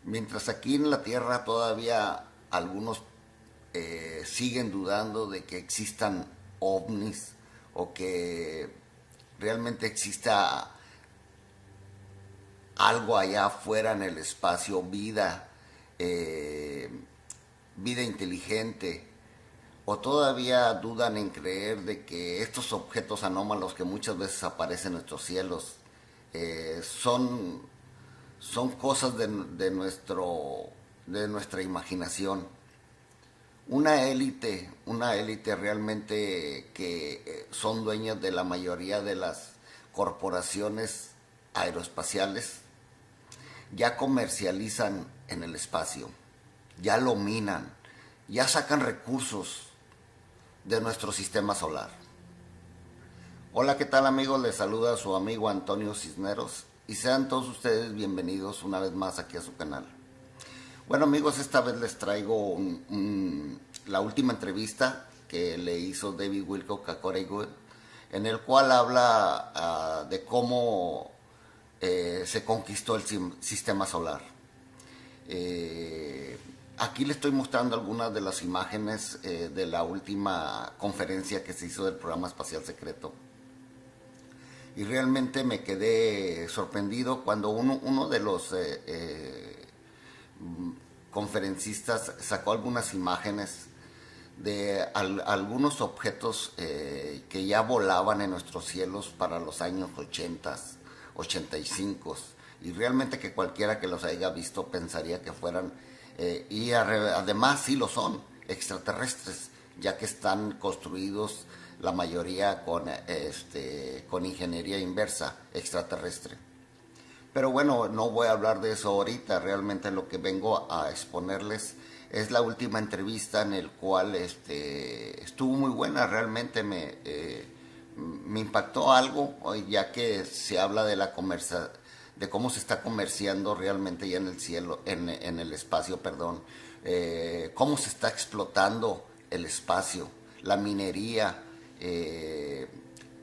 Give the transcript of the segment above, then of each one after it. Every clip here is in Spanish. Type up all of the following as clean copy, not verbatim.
Mientras aquí en la Tierra todavía algunos siguen dudando de que existan ovnis o que realmente exista algo allá afuera en el espacio, eh, vida inteligente, o todavía dudan en creer de que estos objetos anómalos que muchas veces aparecen en nuestros cielos son cosas de nuestra imaginación. Una élite realmente que son dueños de la mayoría de las corporaciones aeroespaciales, ya comercializan en el espacio, ya lo minan, ya sacan recursos de nuestro sistema solar. Hola, ¿qué tal amigos? Les saluda su amigo Antonio Cisneros y sean todos ustedes bienvenidos una vez más aquí a su canal. Bueno amigos, esta vez les traigo la última entrevista que le hizo David Wilcock a Corey Goode, en el cual habla de cómo se conquistó el sistema solar. Aquí le estoy mostrando algunas de las imágenes de la última conferencia que se hizo del programa espacial secreto. Y realmente me quedé sorprendido cuando uno de los conferencistas sacó algunas imágenes de algunos objetos que ya volaban en nuestros cielos para los años 80, 85, y realmente que cualquiera que los haya visto pensaría que fueran, y además sí lo son, extraterrestres, ya que están construidos la mayoría con ingeniería inversa extraterrestre. Pero bueno, no voy a hablar de eso ahorita, realmente lo que vengo a exponerles es la última entrevista en el cual estuvo muy buena, realmente me impactó algo, ya que se habla de de cómo se está comerciando realmente ya en el cielo, en el espacio, perdón, cómo se está explotando el espacio, la minería,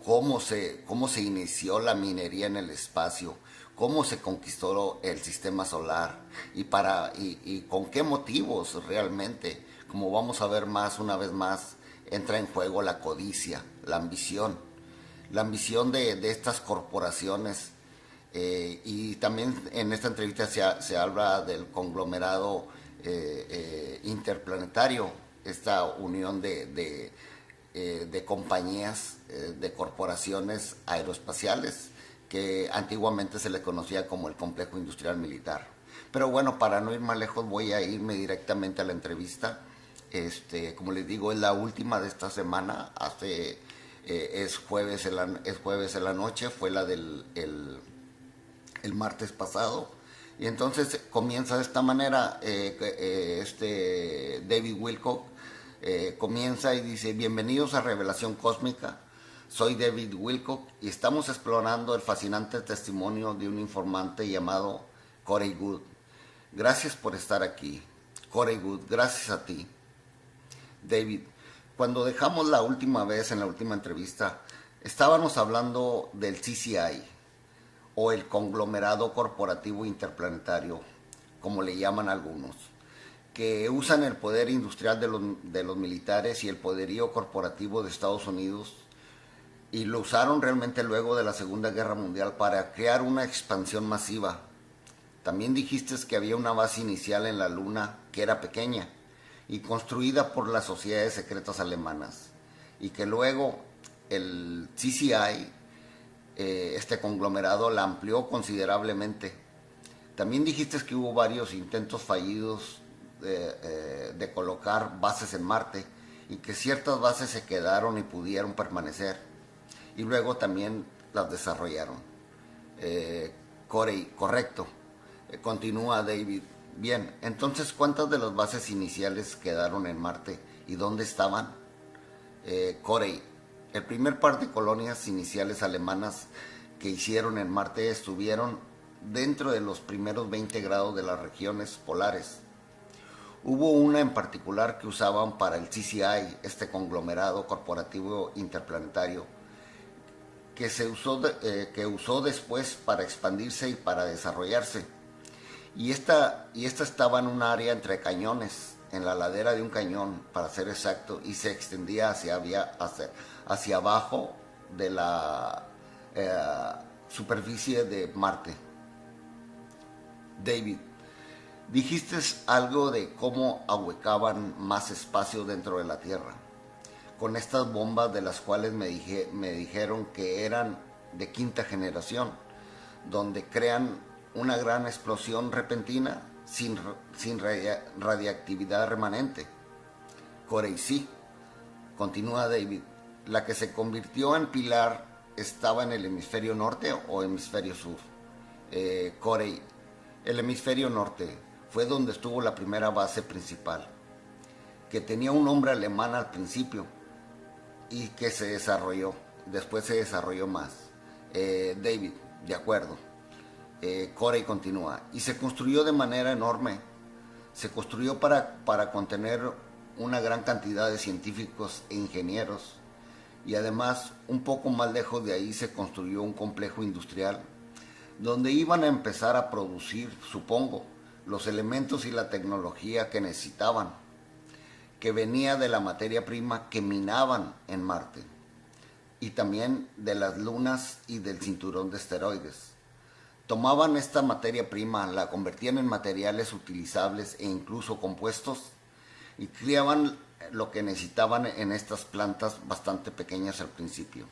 cómo se inició la minería en el espacio, cómo se conquistó el sistema solar y con qué motivos realmente. Como vamos a ver más una vez más, entra en juego la codicia, la ambición de estas corporaciones. Y también en esta entrevista se habla del conglomerado interplanetario, esta unión de compañías, de corporaciones aeroespaciales, que antiguamente se le conocía como el complejo industrial militar. Pero bueno, para no ir más lejos, voy a irme directamente a la entrevista. Como les digo, es la última de esta semana. Es jueves en la noche, fue la del el martes pasado. Y entonces comienza de esta manera. David Wilcock comienza y dice: bienvenidos a Revelación Cósmica. Soy David Wilcock y estamos explorando el fascinante testimonio de un informante llamado Corey Goode. Gracias por estar aquí. Corey Goode, gracias a ti. David, cuando dejamos la última vez en la última entrevista, estábamos hablando del CCI, o el conglomerado corporativo interplanetario, como le llaman algunos, que usan el poder industrial de los militares y el poderío corporativo de Estados Unidos, y lo usaron realmente luego de la Segunda Guerra Mundial para crear una expansión masiva. También dijiste que había una base inicial en la Luna que era pequeña y construida por las sociedades secretas alemanas, y que luego el CCI, este conglomerado, la amplió considerablemente. También dijiste que hubo varios intentos fallidos de colocar bases en Marte, y que ciertas bases se quedaron y pudieron permanecer, y luego también las desarrollaron. Corey, correcto. Continúa David. Bien, entonces, ¿cuántas de las bases iniciales quedaron en Marte y dónde estaban? Corey, el primer par de colonias iniciales alemanas que hicieron en Marte estuvieron dentro de los primeros 20 grados de las regiones polares. Hubo una en particular que usaban para el CCI, este conglomerado corporativo interplanetario, que usó después para expandirse y para desarrollarse. y esta estaba en un área entre cañones, en la ladera de un cañón, para ser exacto, y se extendía hacia abajo de la superficie de Marte. David, dijiste algo de cómo ahuecaban más espacio dentro de la Tierra, con estas bombas de las cuales me dijeron que eran de quinta generación, donde crean una gran explosión repentina sin radiactividad remanente. Corey, sí, continúa David, la que se convirtió en pilar estaba en el hemisferio norte o hemisferio sur. Corey, el hemisferio norte fue donde estuvo la primera base principal, que tenía un nombre alemán al principio y que se desarrolló, después se desarrolló más. David, de acuerdo. Corey continúa, y se construyó de manera enorme. Se construyó para contener una gran cantidad de científicos e ingenieros, y además un poco más lejos de ahí se construyó un complejo industrial donde iban a empezar a producir, supongo, los elementos y la tecnología que necesitaban, que venía de la materia prima que minaban en Marte, y también de las lunas y del cinturón de asteroides. Tomaban esta materia prima, la convertían en materiales utilizables e incluso compuestos, y criaban lo que necesitaban en estas plantas bastante pequeñas al principio.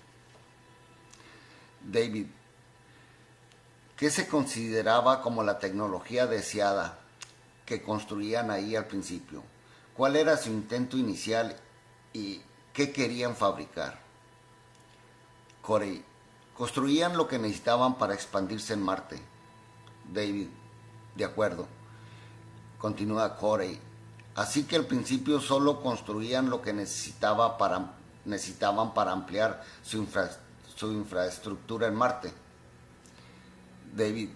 David, ¿qué se consideraba como la tecnología deseada que construían ahí al principio? ¿Cuál era su intento inicial y qué querían fabricar? Corey, construían lo que necesitaban para expandirse en Marte. David, de acuerdo. Continúa Corey. Así que al principio solo construían lo que necesitaban para ampliar su infraestructura en Marte. David,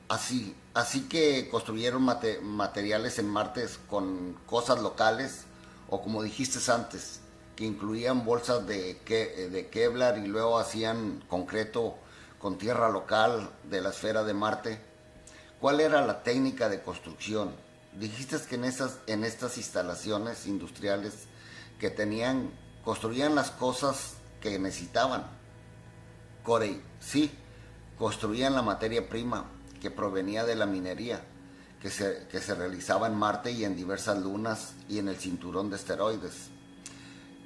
así que construyeron materiales en Marte con cosas locales, o como dijiste antes, que incluían bolsas de Kevlar, y luego hacían concreto con tierra local de la esfera de Marte. ¿Cuál era la técnica de construcción? Dijiste que en estas instalaciones industriales que tenían, construían las cosas que necesitaban. Corey, sí, construían la materia prima que provenía de la minería que se realizaba en Marte y en diversas lunas y en el cinturón de asteroides.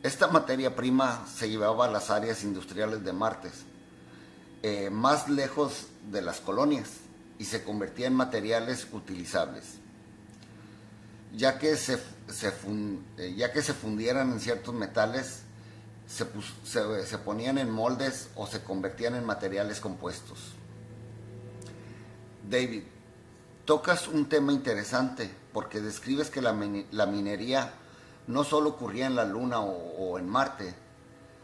Esta materia prima se llevaba a las áreas industriales de Marte, más lejos de las colonias, y se convertía en materiales utilizables. Ya que se fundieran en ciertos metales, se ponían en moldes o se convertían en materiales compuestos. David, tocas un tema interesante porque describes que la minería no solo ocurría en la Luna o en Marte,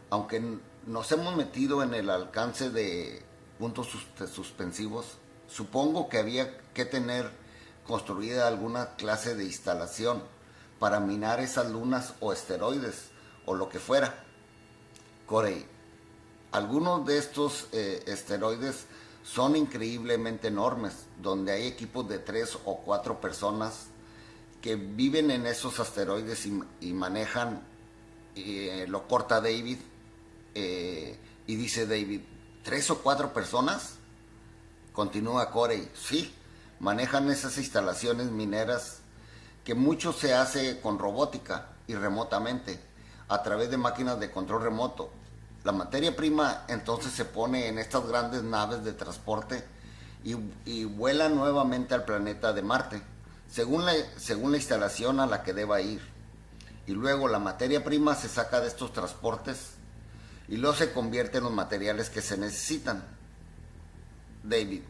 aunque nos hemos metido en el alcance de puntos suspensivos. Supongo que había que tener construida alguna clase de instalación para minar esas lunas o asteroides o lo que fuera. Corey, algunos de estos asteroides son increíblemente enormes, donde hay equipos de 3 o 4 personas que viven en esos asteroides y manejan. Lo corta David y dice David, ¿3 o 4 personas? Continúa Corey, sí, manejan esas instalaciones mineras, que mucho se hace con robótica y remotamente, a través de máquinas de control remoto. La materia prima entonces se pone en estas grandes naves de transporte y vuela nuevamente al planeta de Marte, según la instalación a la que deba ir. Y luego la materia prima se saca de estos transportes y luego se convierte en los materiales que se necesitan. David,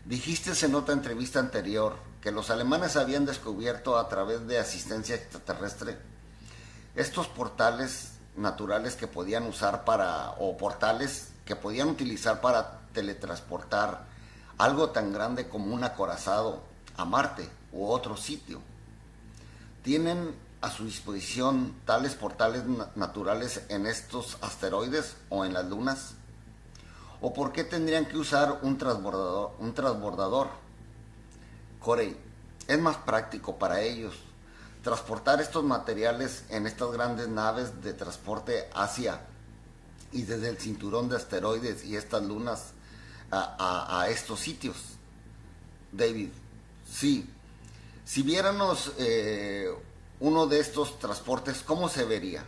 dijiste en otra entrevista anterior que los alemanes habían descubierto a través de asistencia extraterrestre estos portales naturales que podían usar portales que podían utilizar para teletransportar algo tan grande como un acorazado a Marte u otro sitio. ¿Tienen a su disposición tales portales naturales en estos asteroides o en las lunas? ¿O por qué tendrían que usar un transbordador? Corey, es más práctico para ellos transportar estos materiales en estas grandes naves de transporte hacia y desde el cinturón de asteroides y estas lunas a estos sitios. David, sí. Si viéramos uno de estos transportes, ¿cómo se vería?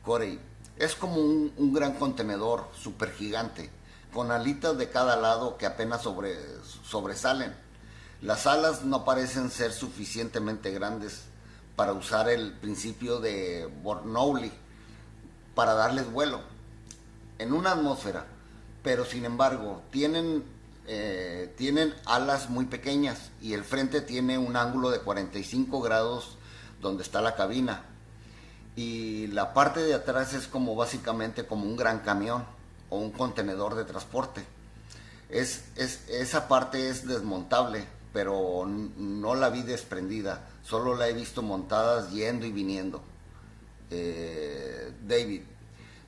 Corey, es como un gran contenedor supergigante, con alitas de cada lado que apenas sobresalen. Las alas no parecen ser suficientemente grandes para usar el principio de Bernoulli para darles vuelo en una atmósfera, pero sin embargo tienen alas muy pequeñas y el frente tiene un ángulo de 45 grados donde está la cabina, y la parte de atrás es como básicamente como un gran camión o un contenedor de transporte. Esa parte es desmontable, pero no la vi desprendida, solo la he visto montadas yendo y viniendo. David,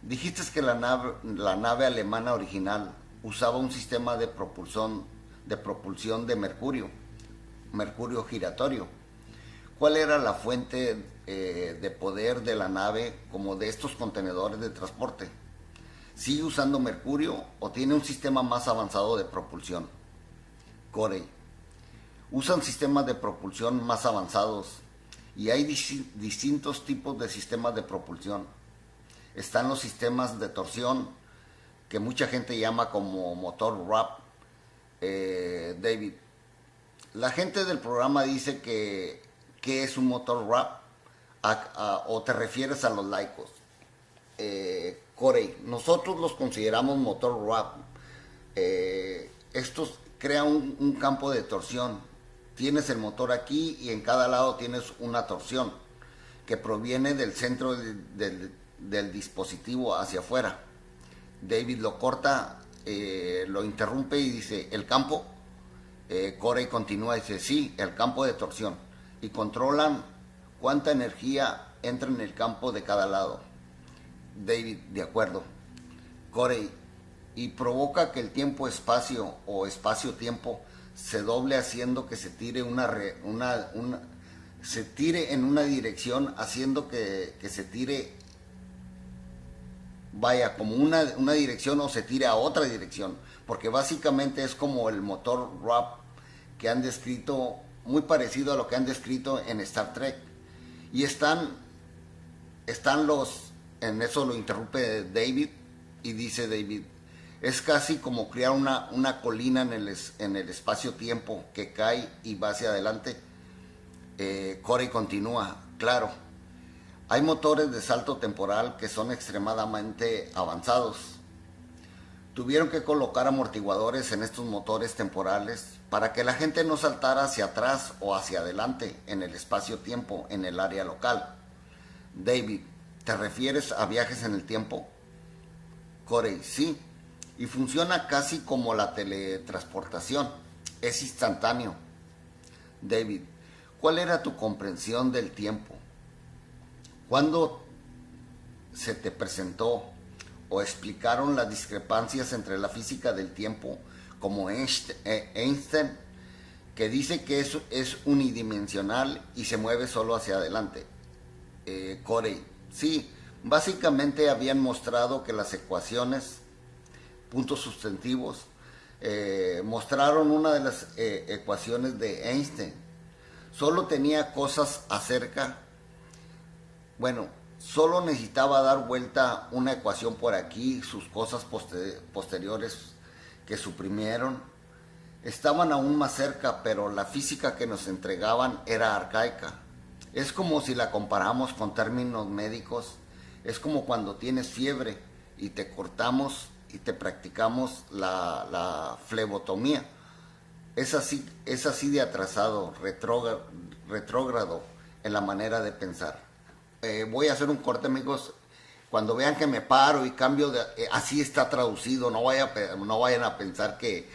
dijiste que la nave alemana original usaba un sistema de propulsión de mercurio giratorio. ¿Cuál era la fuente de poder de la nave como de estos contenedores de transporte? ¿Sigue usando mercurio o tiene un sistema más avanzado de propulsión? Corey, usan sistemas de propulsión más avanzados y hay distintos tipos de sistemas de propulsión. Están los sistemas de torsión, que mucha gente llama como motor RAP. David, la gente del programa dice que es un motor RAP, o te refieres a los laicos. Corey, nosotros los consideramos motor RAP. Estos crean un campo de torsión. Tienes el motor aquí y en cada lado tienes una torsión que proviene del centro del dispositivo hacia afuera. David lo corta, lo interrumpe y dice, ¿el campo? Corey continúa y dice, sí, el campo de torsión. Y controlan cuánta energía entra en el campo de cada lado. David, de acuerdo. Corey, y provoca que el tiempo-espacio o espacio-tiempo se doble haciendo que se tire se tire en una dirección, haciendo que se tire, vaya, como una dirección, o se tire a otra dirección, porque básicamente es como el motor RAP que han descrito, muy parecido a lo que han descrito en Star Trek. Y están en eso lo interrumpe David y dice David, es casi como crear una colina en el espacio-tiempo que cae y va hacia adelante. Corey continúa, claro, hay motores de salto temporal que son extremadamente avanzados. Tuvieron que colocar amortiguadores en estos motores temporales para que la gente no saltara hacia atrás o hacia adelante en el espacio-tiempo en el área local. David, ¿te refieres a viajes en el tiempo? Corey, sí, y funciona casi como la teletransportación, es instantáneo. David, ¿cuál era tu comprensión del tiempo? ¿Cuándo se te presentó o explicaron las discrepancias entre la física del tiempo, como Einstein, que dice que es unidimensional y se mueve solo hacia adelante? Corey, sí, básicamente habían mostrado que las ecuaciones, puntos sustantivos, mostraron una de las ecuaciones de Einstein. Solo tenía cosas solo necesitaba dar vuelta una ecuación por aquí, sus cosas posteriores que suprimieron estaban aún más cerca, pero la física que nos entregaban era arcaica. Es como si la comparamos con términos médicos, es como cuando tienes fiebre y te cortamos y te practicamos la flebotomía. Es así de atrasado, retrógrado en la manera de pensar. Voy a hacer un corte, amigos. Cuando vean que me paro y cambio así está traducido, no vayan a pensar que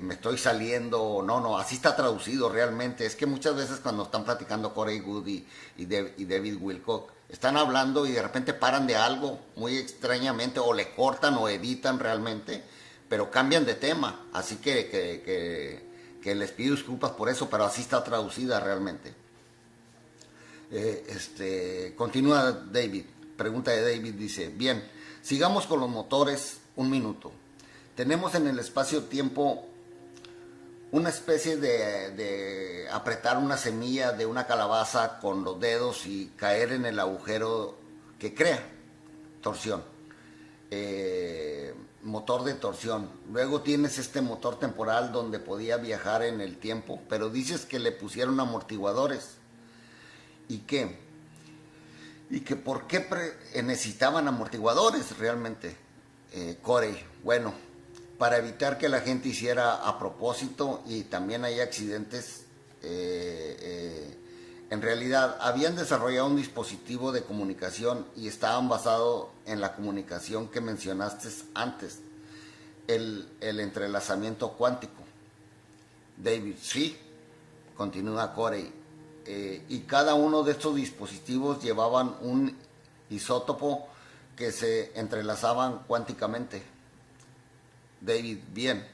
me estoy saliendo. No, así está traducido realmente. Es que muchas veces cuando están platicando Corey Goode y David Wilcock, Están hablando y de repente paran de algo muy extrañamente, o le cortan o editan realmente, pero cambian de tema. Así que les pido disculpas por eso, pero así está traducida realmente. Continúa David. Pregunta de David, dice: bien, sigamos con los motores un minuto. Tenemos en el espacio-tiempo una especie de apretar una semilla de una calabaza con los dedos y caer en el agujero que crea torsión. Motor de torsión. Luego tienes este motor temporal donde podía viajar en el tiempo, pero dices que le pusieron amortiguadores. ¿Y qué? ¿Y que por qué necesitaban amortiguadores realmente? Corey, bueno, para evitar que la gente hiciera a propósito y también hay accidentes. En realidad habían desarrollado un dispositivo de comunicación y estaban basados en la comunicación que mencionaste antes, el entrelazamiento cuántico. David, sí, continúa Corey. Y cada uno de estos dispositivos llevaban un isótopo que se entrelazaban cuánticamente. David, bien,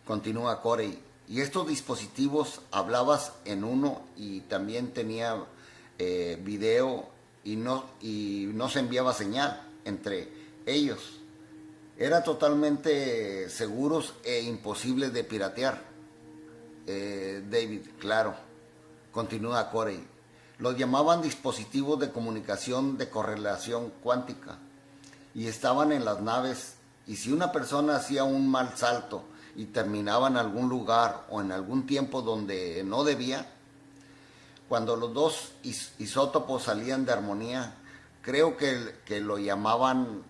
continúa Corey. Y estos dispositivos hablabas en uno y también tenía video y no se enviaba señal entre ellos. Era totalmente seguros e imposible de piratear. David, claro. Continúa Corey. Los llamaban dispositivos de comunicación de correlación cuántica y estaban en las naves, y si una persona hacía un mal salto y terminaba en algún lugar o en algún tiempo donde no debía, cuando los dos isótopos salían de armonía, creo que lo llamaban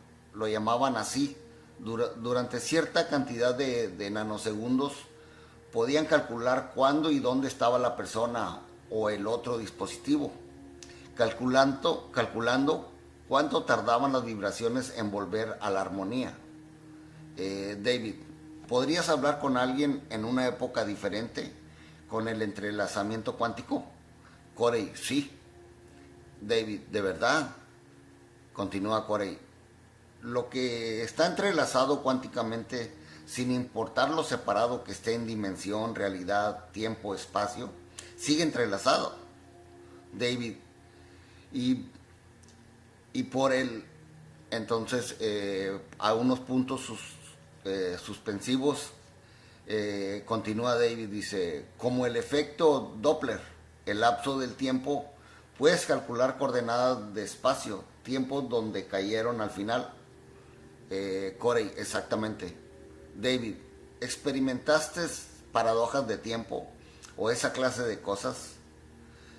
así, durante cierta cantidad de nanosegundos podían calcular cuándo y dónde estaba la persona o el otro dispositivo, calculando cuánto tardaban las vibraciones en volver a la armonía. David, ¿podrías hablar con alguien en una época diferente con el entrelazamiento cuántico? Corey, sí. David, ¿de verdad? Continúa Corey. Lo que está entrelazado cuánticamente, sin importar lo separado que esté en dimensión, realidad, tiempo, espacio, sigue entrelazado. David, y por él, entonces, a unos puntos suspensivos, continúa David, dice: como el efecto Doppler, el lapso del tiempo, puedes calcular coordenadas de espacio, tiempo donde cayeron al final. Corey, exactamente. David, ¿experimentaste paradojas de tiempo o esa clase de cosas?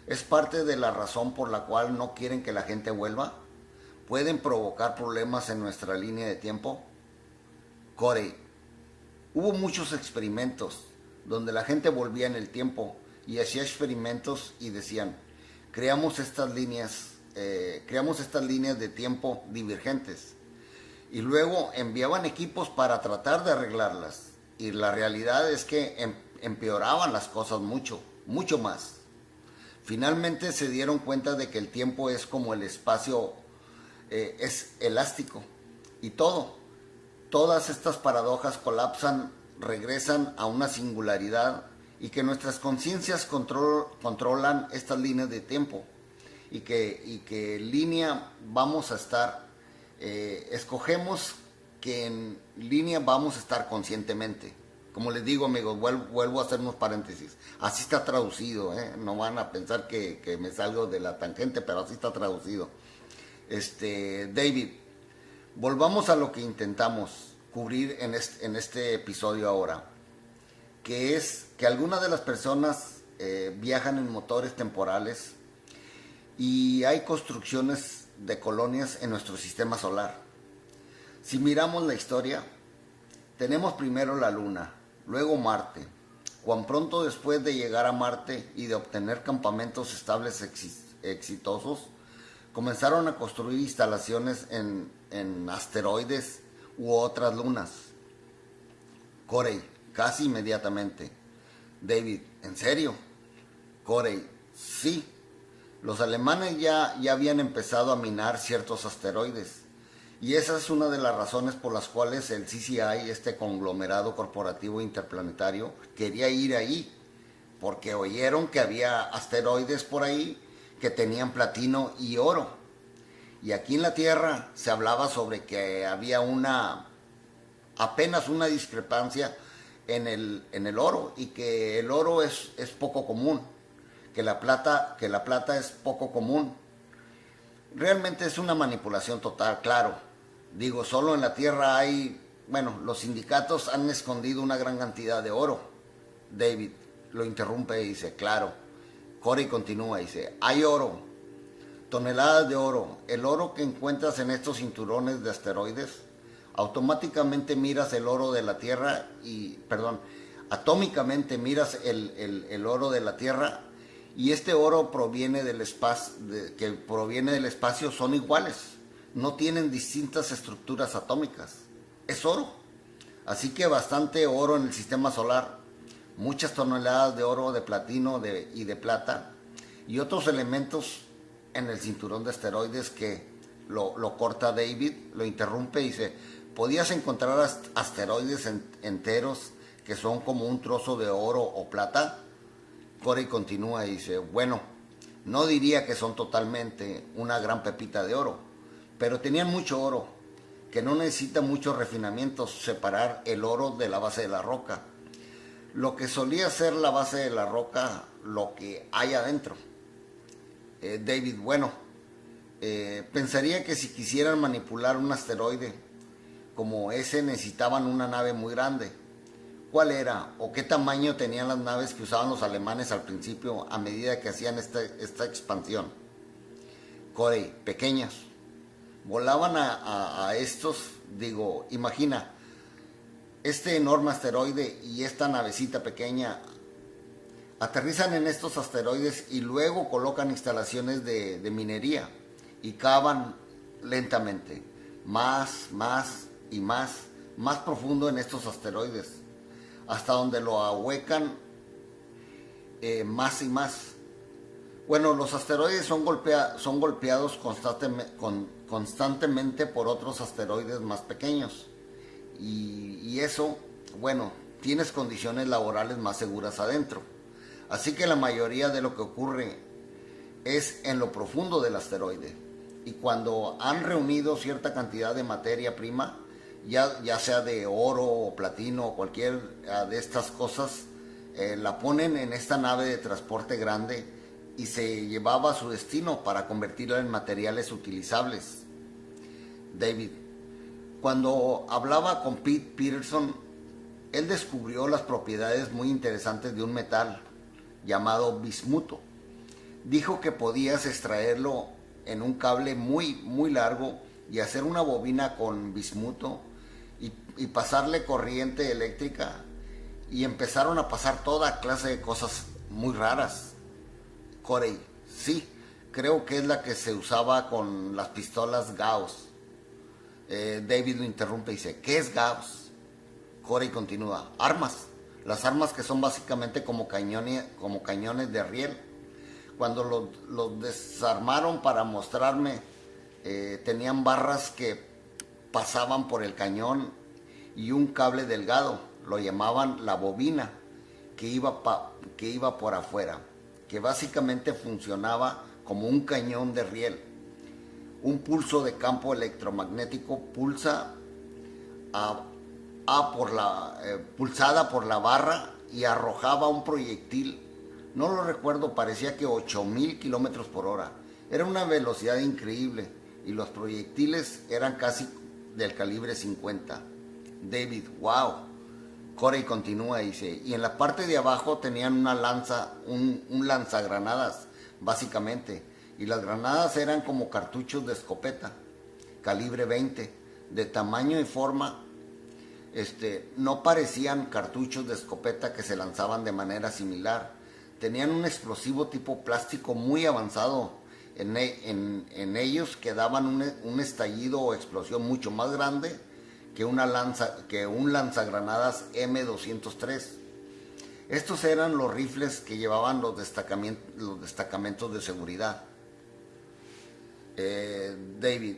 ¿Es parte de la razón por la cual no quieren que la gente vuelva? ¿Pueden provocar problemas en nuestra línea de tiempo? Corey, hubo muchos experimentos donde la gente volvía en el tiempo y hacía experimentos y decían: creamos estas líneas de tiempo divergentes, y luego enviaban equipos para tratar de arreglarlas, y la realidad es que empeoraban las cosas mucho más. Finalmente se dieron cuenta de que el tiempo es como el espacio, es elástico, y todas estas paradojas colapsan, regresan a una singularidad, y que nuestras conciencias controlan estas líneas de tiempo, y que línea vamos a estar, escogemos que en línea vamos a estar conscientemente. Como les digo, amigos, vuelvo a hacer unos paréntesis. Así está traducido, no van a pensar que me salgo de la tangente, pero así está traducido. David, volvamos a lo que intentamos cubrir en este episodio ahora, que es que algunas de las personas viajan en motores temporales y hay construcciones de colonias en nuestro sistema solar. Si miramos la historia, tenemos primero la Luna, luego Marte. Cuán pronto después de llegar a Marte y de obtener campamentos estables exitosos, comenzaron a construir instalaciones en asteroides u otras lunas. Corey, casi inmediatamente. David, ¿en serio? Corey, sí. Los alemanes ya habían empezado a minar ciertos asteroides. Y esa es una de las razones por las cuales el CCI, este conglomerado corporativo interplanetario, quería ir ahí. Porque oyeron que había asteroides por ahí que tenían platino y oro. Y aquí en la Tierra se hablaba sobre que había apenas una discrepancia en el oro, y que el oro es poco común, que la plata es poco común. Realmente es una manipulación total, claro. Digo, solo en la Tierra los sindicatos han escondido una gran cantidad de oro. David lo interrumpe y dice, claro. Corey continúa y dice, hay oro, toneladas de oro. El oro que encuentras en estos cinturones de asteroides, automáticamente miras el oro de la Tierra atómicamente miras el oro de la Tierra, y este oro proviene del espacio, son iguales, no tienen distintas estructuras atómicas, es oro. Así que bastante oro en el sistema solar, muchas toneladas de oro, de platino y de plata, y otros elementos en el cinturón de asteroides que lo corta David, lo interrumpe y dice, podías encontrar asteroides enteros que son como un trozo de oro o plata. Corey continúa y dice, bueno, no diría que son totalmente una gran pepita de oro, pero tenían mucho oro, que no necesita muchos refinamientos separar el oro de la base de la roca. Lo que solía ser la base de la roca, lo que hay adentro. David, pensaría que si quisieran manipular un asteroide como ese necesitaban una nave muy grande. ¿Cuál era o qué tamaño tenían las naves que usaban los alemanes al principio a medida que hacían esta expansión? Corey, pequeñas. Volaban a estos, imagina, este enorme asteroide y esta navecita pequeña aterrizan en estos asteroides y luego colocan instalaciones de minería y cavan lentamente, más y más profundo en estos asteroides, hasta donde lo ahuecan más y más. Bueno, los asteroides son golpeados constantemente por otros asteroides más pequeños, y eso, tienes condiciones laborales más seguras adentro. Así que la mayoría de lo que ocurre es en lo profundo del asteroide, y cuando han reunido cierta cantidad de materia prima, ya sea de oro o platino o cualquier de estas cosas, la ponen en esta nave de transporte grande y se llevaba a su destino para convertirla en materiales utilizables. David, cuando hablaba con Pete Peterson, él descubrió las propiedades muy interesantes de un metal llamado bismuto. Dijo que podías extraerlo en un cable muy largo y hacer una bobina con bismuto y pasarle corriente eléctrica, y empezaron a pasar toda clase de cosas muy raras. Corey, sí, creo que es la que se usaba con las pistolas Gauss. David lo interrumpe y dice, ¿qué es Gauss? Corey continúa, armas. Las armas que son básicamente como cañones de riel. Cuando los desarmaron para mostrarme, tenían barras que pasaban por el cañón y un cable delgado, lo llamaban la bobina, que iba por afuera, que básicamente funcionaba como un cañón de riel. Un pulso de campo electromagnético pulsada por la barra y arrojaba un proyectil. No lo recuerdo, parecía que 8,000 kilómetros por hora. Era una velocidad increíble y los proyectiles eran casi del calibre 50. David, wow. Corey continúa y dice, y en la parte de abajo tenían una lanza, un lanzagranadas, básicamente. Y las granadas eran como cartuchos de escopeta, calibre 20, de tamaño y forma. No parecían cartuchos de escopeta que se lanzaban de manera similar. Tenían un explosivo tipo plástico muy avanzado en ellos, que daban un estallido o explosión mucho más grande que un lanzagranadas M203. Estos eran los rifles que llevaban los destacamentos de seguridad. David,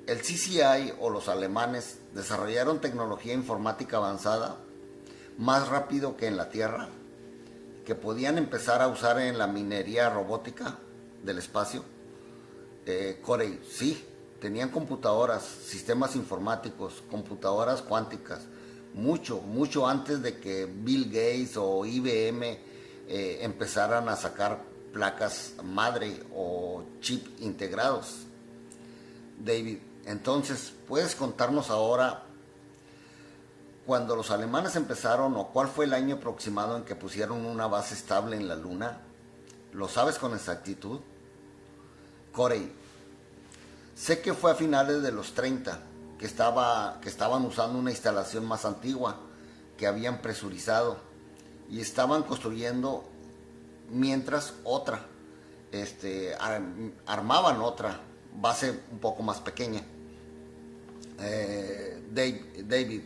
el CCI o los alemanes desarrollaron tecnología informática avanzada más rápido que en la Tierra, que podían empezar a usar en la minería robótica del espacio. Corey, sí, tenían computadoras, sistemas informáticos, computadoras cuánticas, mucho antes de que Bill Gates o IBM empezaran a sacar placas madre o chip integrados. David, entonces, ¿puedes contarnos ahora cuando los alemanes empezaron o cuál fue el año aproximado en que pusieron una base estable en la Luna? ¿Lo sabes con exactitud? Corey, sé que fue a finales de los 30 que estaban usando una instalación más antigua que habían presurizado y estaban construyendo mientras otra, armaban otra base un poco más pequeña. David,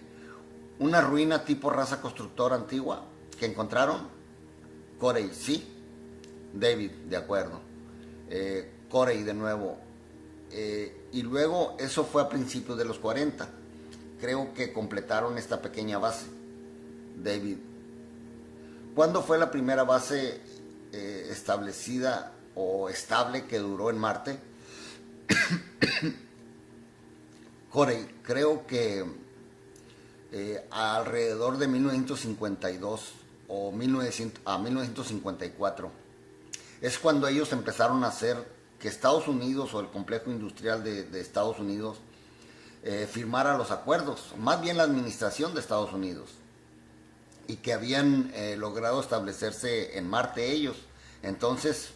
una ruina tipo raza constructora antigua que encontraron. Corey, sí. David, de acuerdo. Corey, de nuevo. Y luego eso fue a principios de los 40. Creo que completaron esta pequeña base. David, ¿cuándo fue la primera base establecida o estable que duró en Marte? Corey, creo que alrededor de 1952 o 1954 es cuando ellos empezaron a hacer que Estados Unidos o el complejo industrial de Estados Unidos firmara los acuerdos, más bien la administración de Estados Unidos, y que habían logrado establecerse en Marte ellos. Entonces,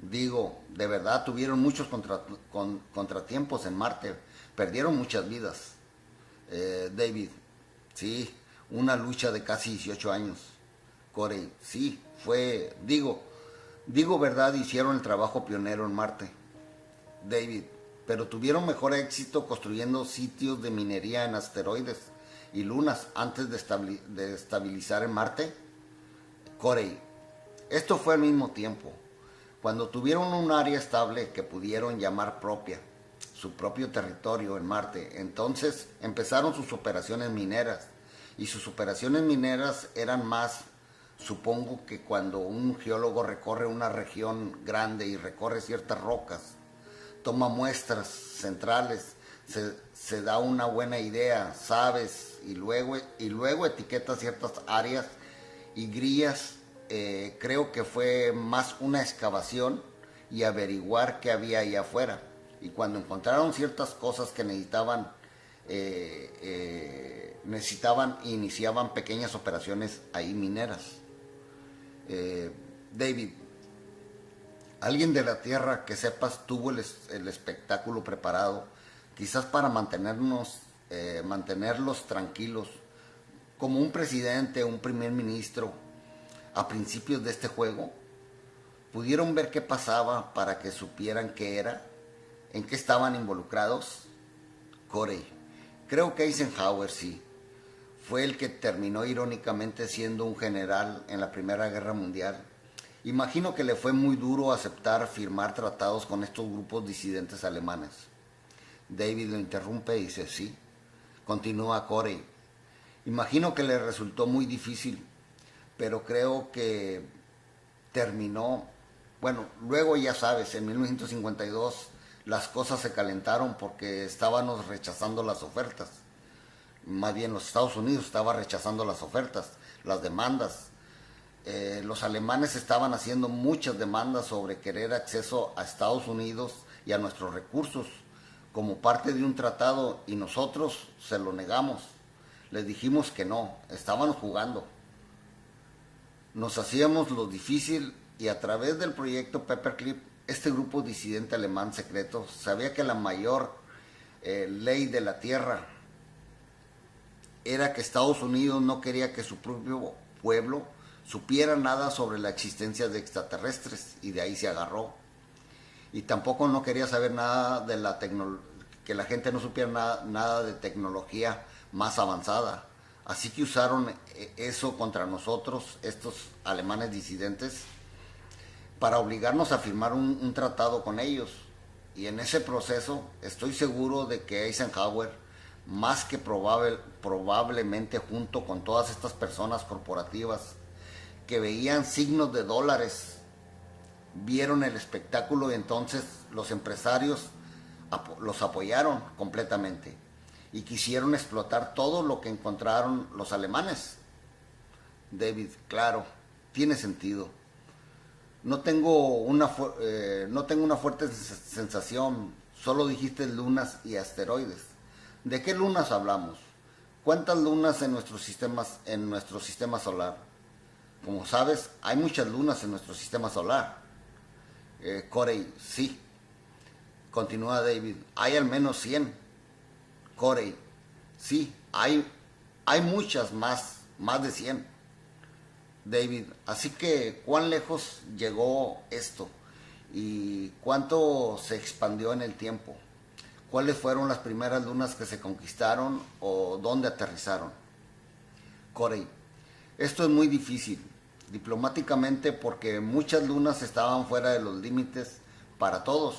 digo, de verdad tuvieron muchos contratiempos en Marte, perdieron muchas vidas. David, sí, una lucha de casi 18 años. Corey, sí, fue, digo verdad, hicieron el trabajo pionero en Marte. David, pero tuvieron mejor éxito construyendo sitios de minería en asteroides y lunas antes de estabilizar en Marte. Corey, esto fue al mismo tiempo, cuando tuvieron un área estable que pudieron llamar propia, su propio territorio en Marte. Entonces empezaron sus operaciones mineras, y sus operaciones mineras eran más, supongo, que cuando un geólogo recorre una región grande y recorre ciertas rocas, toma muestras centrales, se da una buena idea, sabes, y luego etiqueta ciertas áreas y grillas. Creo que fue más una excavación y averiguar qué había ahí afuera. Y cuando encontraron ciertas cosas que necesitaban, iniciaban pequeñas operaciones ahí mineras. David, alguien de la Tierra que sepas tuvo el espectáculo preparado, quizás para mantenerlos tranquilos, como un presidente o un primer ministro a principios de este juego. ¿Pudieron ver qué pasaba para que supieran qué era? ¿En qué estaban involucrados? Corey, creo que Eisenhower sí. Fue el que terminó irónicamente siendo un general en la Primera Guerra Mundial. Imagino que le fue muy duro aceptar firmar tratados con estos grupos disidentes alemanes. David lo interrumpe y dice, sí. Continúa Corey. Imagino que le resultó muy difícil, pero creo que terminó. Bueno, luego ya sabes, en 1952 las cosas se calentaron porque estábamos rechazando las ofertas. Más bien los Estados Unidos estaba rechazando las ofertas, las demandas. Los alemanes estaban haciendo muchas demandas sobre querer acceso a Estados Unidos y a nuestros recursos como parte de un tratado, y nosotros se lo negamos. Les dijimos que no, estaban jugando. Nos hacíamos lo difícil, y a través del proyecto Paperclip, este grupo disidente alemán secreto sabía que la mayor ley de la Tierra era que Estados Unidos no quería que su propio pueblo supiera nada sobre la existencia de extraterrestres, y de ahí se agarró. Y tampoco no quería saber nada de que la gente no supiera nada de tecnología más avanzada. Así que usaron eso contra nosotros, estos alemanes disidentes, para obligarnos a firmar un tratado con ellos. Y en ese proceso estoy seguro de que Eisenhower, más que probablemente junto con todas estas personas corporativas que veían signos de dólares, vieron el espectáculo y entonces los empresarios los apoyaron completamente y quisieron explotar todo lo que encontraron los alemanes. David, claro, tiene sentido. No tengo una fuerte sensación, solo dijiste lunas y asteroides. ¿De qué lunas hablamos? ¿Cuántas lunas en nuestro sistema solar? Como sabes, hay muchas lunas en nuestro sistema solar. Corey, sí. Continúa David, hay al menos 100. Corey, sí, hay muchas más de 100. David, así que ¿cuán lejos llegó esto? ¿Y cuánto se expandió en el tiempo? ¿Cuáles fueron las primeras lunas que se conquistaron o dónde aterrizaron? Corey, esto es muy difícil diplomáticamente porque muchas lunas estaban fuera de los límites para todos,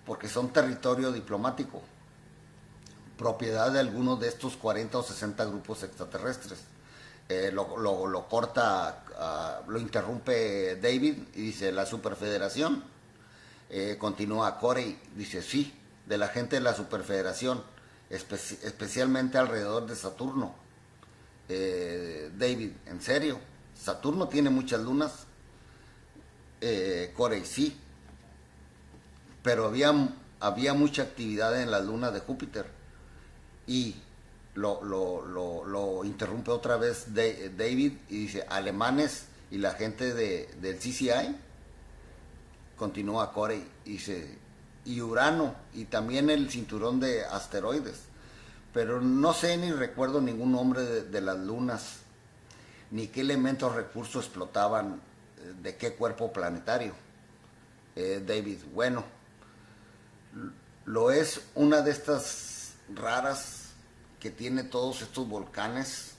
porque son territorio diplomático, propiedad de algunos de estos 40 o 60 grupos extraterrestres. Lo interrumpe David y dice, la Superfederación. Continúa Corey, dice, sí, de la gente de la Superfederación, especialmente alrededor de Saturno. David, ¿en serio? ¿Saturno tiene muchas lunas? Corey, sí, pero había mucha actividad en la luna de Júpiter. Y lo interrumpe otra vez David y dice, alemanes y la gente del CCI. Continúa Corey y dice, y Urano y también el cinturón de asteroides, pero no sé ni recuerdo ningún nombre de las lunas, ni qué elementos recursos explotaban, de qué cuerpo planetario. David, bueno, lo es una de estas raras que tiene todos estos volcanes,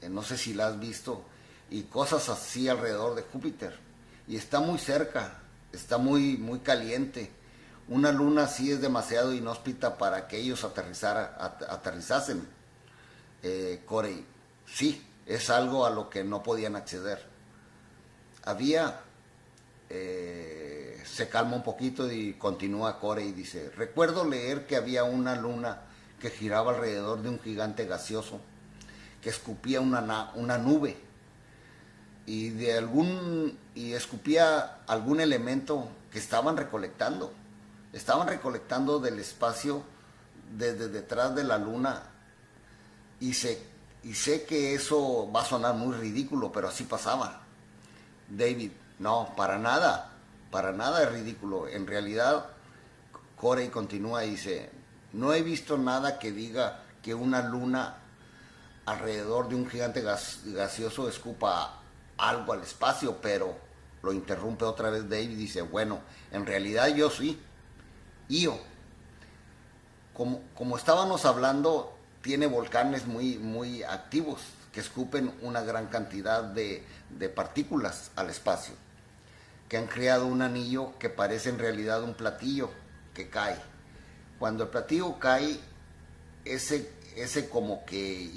no sé si la has visto, y cosas así alrededor de Júpiter, y está muy cerca, está muy caliente. Una luna así es demasiado inhóspita para que ellos aterrizasen. Corey, sí, es algo a lo que no podían acceder. Se calma un poquito y continúa Corey y dice, recuerdo leer que había una luna que giraba alrededor de un gigante gaseoso que escupía una nube y escupía algún elemento que estaban recolectando del espacio desde detrás de la luna. Y sé que eso va a sonar muy ridículo, pero así pasaba. David, no, para nada es ridículo. En realidad, Corey continúa y dice, no he visto nada que diga que una luna alrededor de un gigante gaseoso escupa algo al espacio, pero lo interrumpe otra vez David y dice, bueno, en realidad yo sí. Io, como estábamos hablando, tiene volcanes muy activos que escupen una gran cantidad de partículas al espacio, que han creado un anillo que parece en realidad un platillo que cae. Cuando el platillo cae, ese como que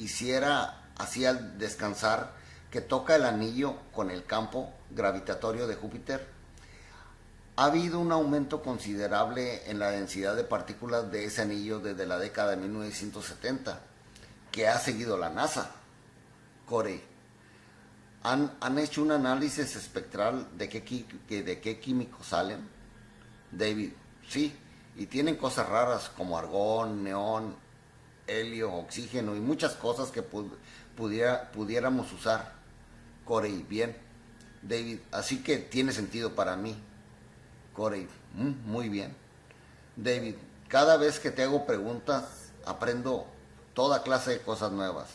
hacía descansar, que toca el anillo con el campo gravitatorio de Júpiter. Ha habido un aumento considerable en la densidad de partículas de ese anillo desde la década de 1970, que ha seguido la NASA. Corey, ¿han hecho un análisis espectral de qué químicos salen? David, sí, y tienen cosas raras como argón, neón, helio, oxígeno y muchas cosas que pudiéramos usar. Corey, bien. David, así que tiene sentido para mí. Corey, muy bien. David, cada vez que te hago preguntas, aprendo toda clase de cosas nuevas.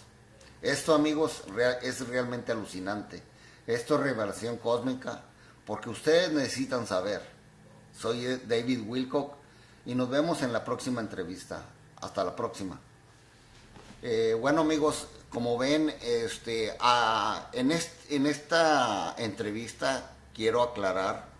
Esto, amigos, es realmente alucinante. Esto es revelación cósmica, porque ustedes necesitan saber. Soy David Wilcock y nos vemos en la próxima entrevista. Hasta la próxima. Bueno, amigos, como ven, en esta entrevista quiero aclarar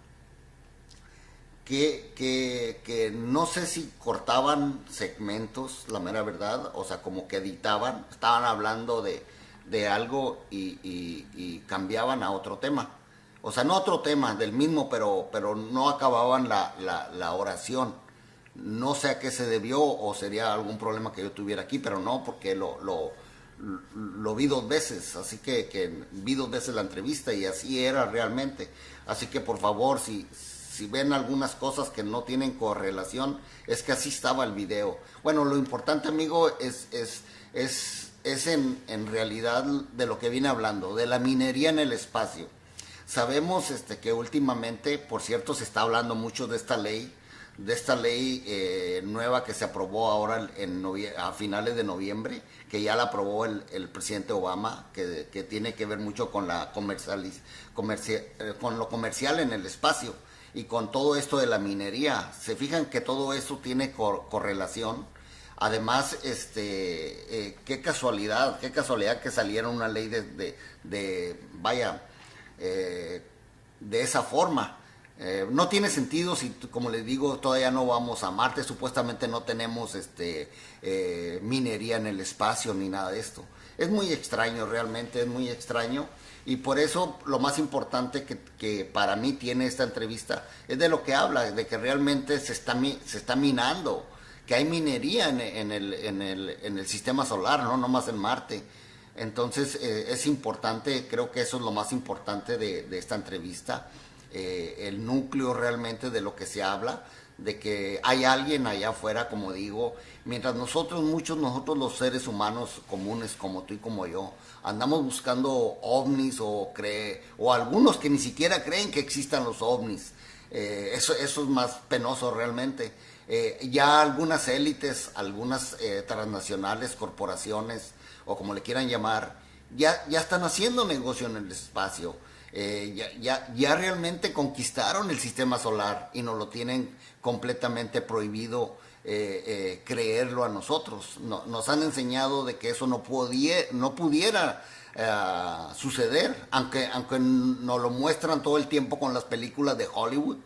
que no sé si cortaban segmentos, la mera verdad, o sea, como que editaban, estaban hablando de algo y cambiaban a otro tema. O sea, no otro tema del mismo, pero no acababan la oración. No sé a qué se debió o sería algún problema que yo tuviera aquí, pero no, porque lo vi dos veces, así que vi dos veces la entrevista y así era realmente. Así que por favor, si ven algunas cosas que no tienen correlación, es que así estaba el video. Bueno, lo importante, amigo, es en realidad de lo que viene hablando, de la minería en el espacio. Sabemos que últimamente, por cierto, se está hablando mucho de esta ley nueva que se aprobó ahora a finales de noviembre, que ya la aprobó el presidente Obama, que tiene que ver mucho con con lo comercial en el espacio y con todo esto de la minería. Se fijan que todo eso tiene correlación. Además, qué casualidad que saliera una ley de esa forma. No tiene sentido si, como les digo, todavía no vamos a Marte, supuestamente no tenemos minería en el espacio ni nada de esto. Es muy extraño, realmente es muy extraño, y por eso lo más importante que para mí tiene esta entrevista es de lo que habla, de que realmente se está minando, que hay minería en el sistema solar, no más en Marte. Entonces es importante, creo que eso es lo más importante de esta entrevista, el núcleo realmente de lo que se habla, de que hay alguien allá afuera, como digo, mientras nosotros los seres humanos comunes como tú y como yo, andamos buscando ovnis o algunos que ni siquiera creen que existan los ovnis. Eso es más penoso realmente. Ya algunas élites, algunas transnacionales, corporaciones, o como le quieran llamar, ya están haciendo negocio en el espacio. Ya realmente conquistaron el sistema solar y nos lo tienen completamente prohibido creerlo a nosotros. Nos han enseñado de que eso no pudiera suceder, aunque nos lo muestran todo el tiempo con las películas de Hollywood.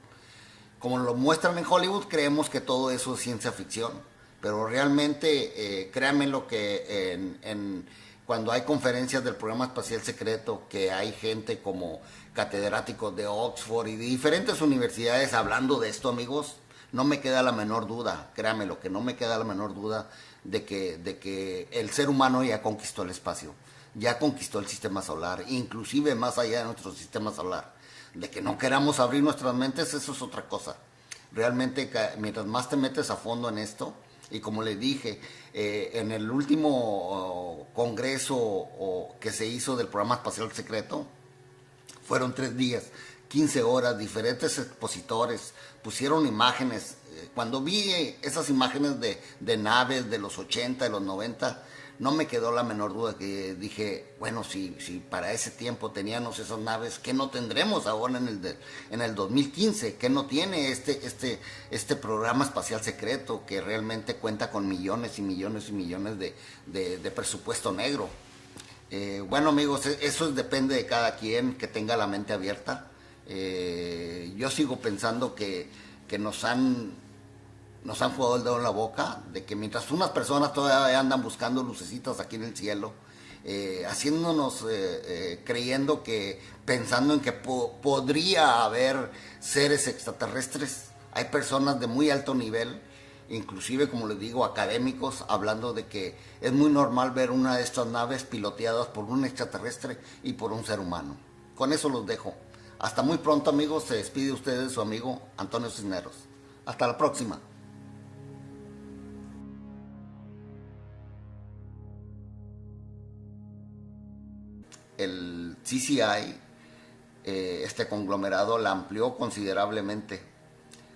Como lo muestran en Hollywood, creemos que todo eso es ciencia ficción, pero realmente créanme lo que cuando hay conferencias del programa espacial secreto, que hay gente como catedráticos de Oxford y de diferentes universidades hablando de esto, amigos, no me queda la menor duda, créanme lo que no me queda la menor duda de que el ser humano ya conquistó el espacio, ya conquistó el sistema solar, inclusive más allá de nuestro sistema solar. De que no queramos abrir nuestras mentes, eso es otra cosa. Realmente, mientras más te metes a fondo en esto, y como les dije, en el último congreso que se hizo del programa espacial secreto, fueron 3 días, 15 horas, diferentes expositores pusieron imágenes. Cuando vi esas imágenes de naves de los 80, de los 90, no me quedó la menor duda, que dije, bueno, si para ese tiempo teníamos esas naves, ¿qué no tendremos ahora en el 2015? ¿Qué no tiene este programa espacial secreto que realmente cuenta con millones y millones y millones de presupuesto negro? Bueno, amigos, eso depende de cada quien que tenga la mente abierta. Yo sigo pensando que nos han jugado el dedo en la boca, de que mientras unas personas todavía andan buscando lucecitas aquí en el cielo, haciéndonos, creyendo pensando en que podría haber seres extraterrestres. Hay personas de muy alto nivel, inclusive, como les digo, académicos, hablando de que es muy normal ver una de estas naves piloteadas por un extraterrestre y por un ser humano. Con eso los dejo. Hasta muy pronto, amigos. Se despide ustedes su amigo Antonio Cisneros. Hasta la próxima. El CCI, este conglomerado, la amplió considerablemente.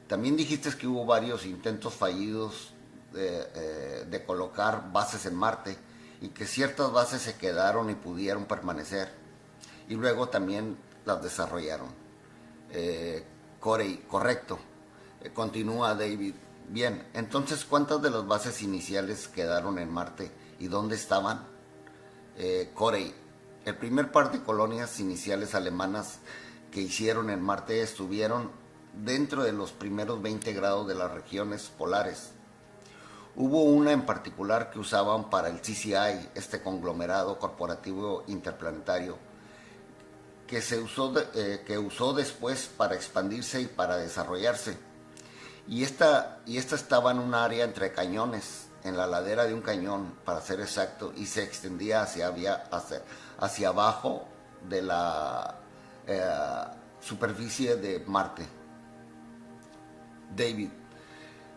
También dijiste que hubo varios intentos fallidos de colocar bases en Marte y que ciertas bases se quedaron y pudieron permanecer. Y luego también las desarrollaron. Corey, correcto. Continúa David. Bien, entonces, ¿cuántas de las bases iniciales quedaron en Marte y dónde estaban? Corey, el primer par de colonias iniciales alemanas que hicieron en Marte estuvieron dentro de los primeros 20 grados de las regiones polares. Hubo una en particular que usaban para el CCI, este conglomerado corporativo interplanetario, que usó después para expandirse y para desarrollarse. Y esta estaba en un área entre cañones, en la ladera de un cañón, para ser exacto, y se extendía hacia abajo de la superficie de Marte. David,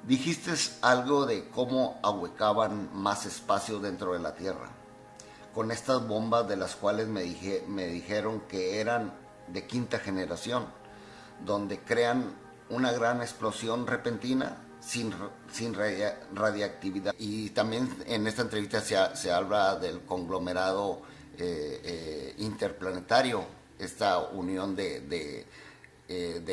dijiste algo de cómo ahuecaban más espacio dentro de la Tierra, con estas bombas de las cuales me dijeron que eran de quinta generación, donde crean una gran explosión repentina sin radiactividad. Y también en esta entrevista se habla del conglomerado interplanetario, esta unión de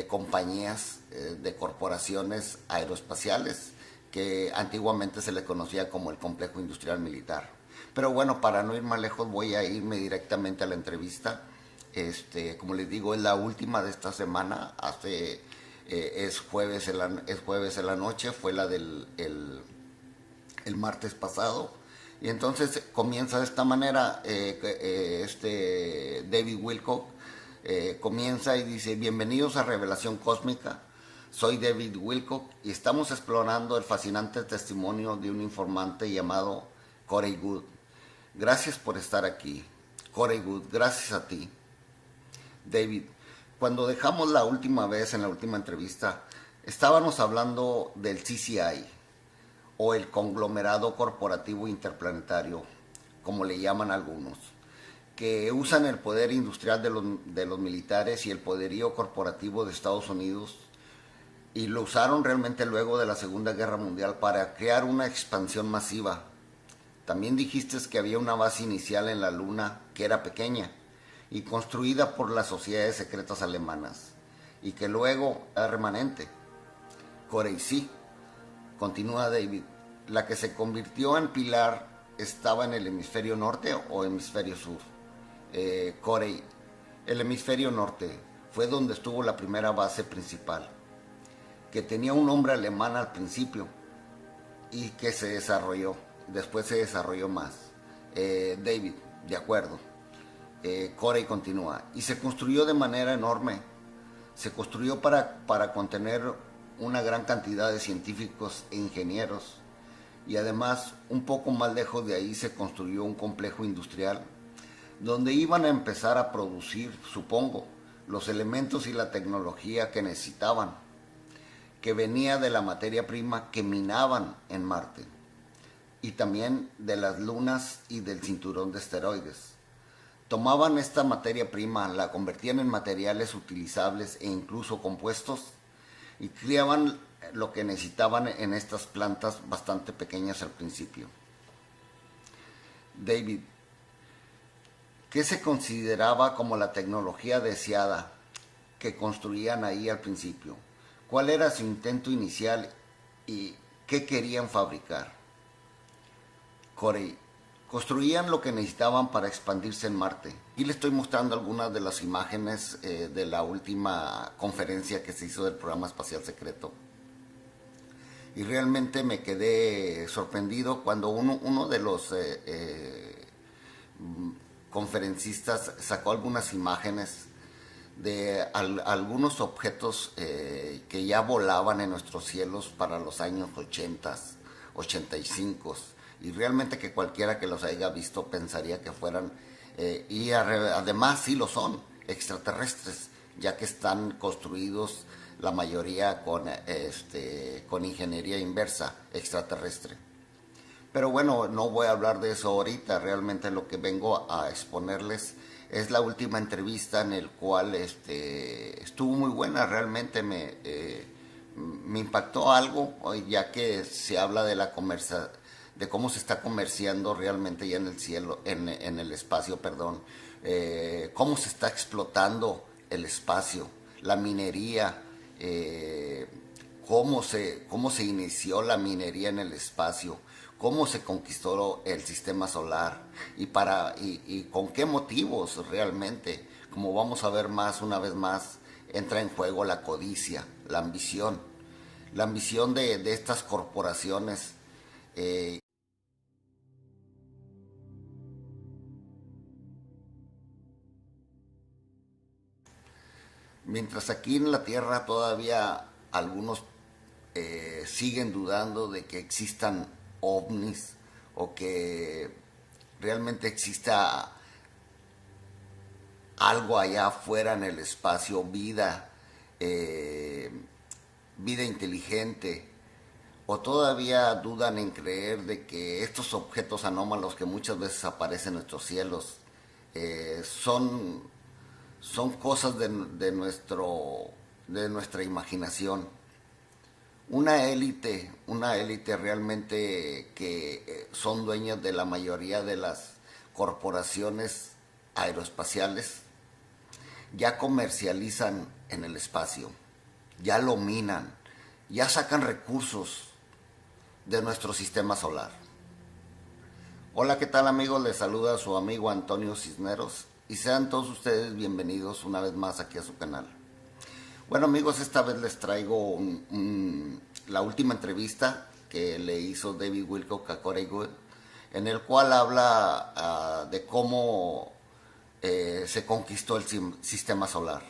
compañías, de corporaciones aeroespaciales, que antiguamente se le conocía como el complejo industrial militar. Pero bueno, para no ir más lejos, voy a irme directamente a la entrevista. Como les digo, es la última de esta semana. Es jueves en la noche, fue la del el martes pasado. Y entonces comienza de esta manera. David Wilcock comienza y dice: bienvenidos a Revelación Cósmica. Soy David Wilcock y estamos explorando el fascinante testimonio de un informante llamado Corey Goode. Gracias por estar aquí. Corey Goode, gracias a ti. David, cuando dejamos la última vez en la última entrevista, estábamos hablando del CCI, o el conglomerado corporativo interplanetario, como le llaman algunos, que usan el poder industrial de los militares y el poderío corporativo de Estados Unidos, y lo usaron realmente luego de la Segunda Guerra Mundial para crear una expansión masiva. También dijiste que había una base inicial en la Luna que era pequeña y construida por las sociedades secretas alemanas, y que luego era remanente. Corey, sí, continúa David, la que se convirtió en pilar estaba en el hemisferio norte o hemisferio sur. Corey, el hemisferio norte fue donde estuvo la primera base principal, que tenía un nombre alemán al principio y que se desarrolló, después se desarrolló más. David, de acuerdo. Corey continúa, y se construyó de manera enorme. Se construyó para contener una gran cantidad de científicos e ingenieros, y además un poco más lejos de ahí se construyó un complejo industrial donde iban a empezar a producir, supongo, los elementos y la tecnología que necesitaban, que venía de la materia prima que minaban en Marte, y también de las lunas y del cinturón de asteroides. Tomaban esta materia prima, la convertían en materiales utilizables e incluso compuestos, y criaban lo que necesitaban en estas plantas bastante pequeñas al principio. David, ¿qué se consideraba como la tecnología deseada que construían ahí al principio? ¿Cuál era su intento inicial y qué querían fabricar? Corey, construían lo que necesitaban para expandirse en Marte. Y le estoy mostrando algunas de las imágenes de la última conferencia que se hizo del programa espacial secreto. Y realmente me quedé sorprendido cuando uno de los conferencistas sacó algunas imágenes de algunos objetos que ya volaban en nuestros cielos para los años 80, 85, y realmente que cualquiera que los haya visto pensaría que fueran, y además sí lo son, extraterrestres, ya que están construidos la mayoría con ingeniería inversa extraterrestre. Pero bueno, no voy a hablar de eso ahorita. Realmente lo que vengo a exponerles es la última entrevista, en el cual estuvo muy buena. Realmente me impactó algo, ya que se habla de de cómo se está comerciando realmente ya en el cielo, en el espacio, perdón, cómo se está explotando el espacio, la minería, cómo se inició la minería en el espacio, cómo se conquistó el sistema solar y con qué motivos realmente, como vamos a ver una vez más entra en juego la codicia, la ambición. La ambición de estas corporaciones. Mientras aquí en la Tierra todavía algunos siguen dudando de que existan ovnis o que realmente exista algo allá afuera en el espacio, eh, vida inteligente, o todavía dudan en creer de que estos objetos anómalos que muchas veces aparecen en nuestros cielos son cosas de nuestra imaginación. Una élite realmente que son dueñas de la mayoría de las corporaciones aeroespaciales, ya comercializan en el espacio, ya lo minan, ya sacan recursos de nuestro sistema solar. Hola, ¿qué tal amigos? Les saluda su amigo Antonio Cisneros y sean todos ustedes bienvenidos una vez más aquí a su canal. Bueno amigos, esta vez les traigo la última entrevista que le hizo David Wilcock a Corey Goode, en el cual habla de cómo se conquistó el sistema solar.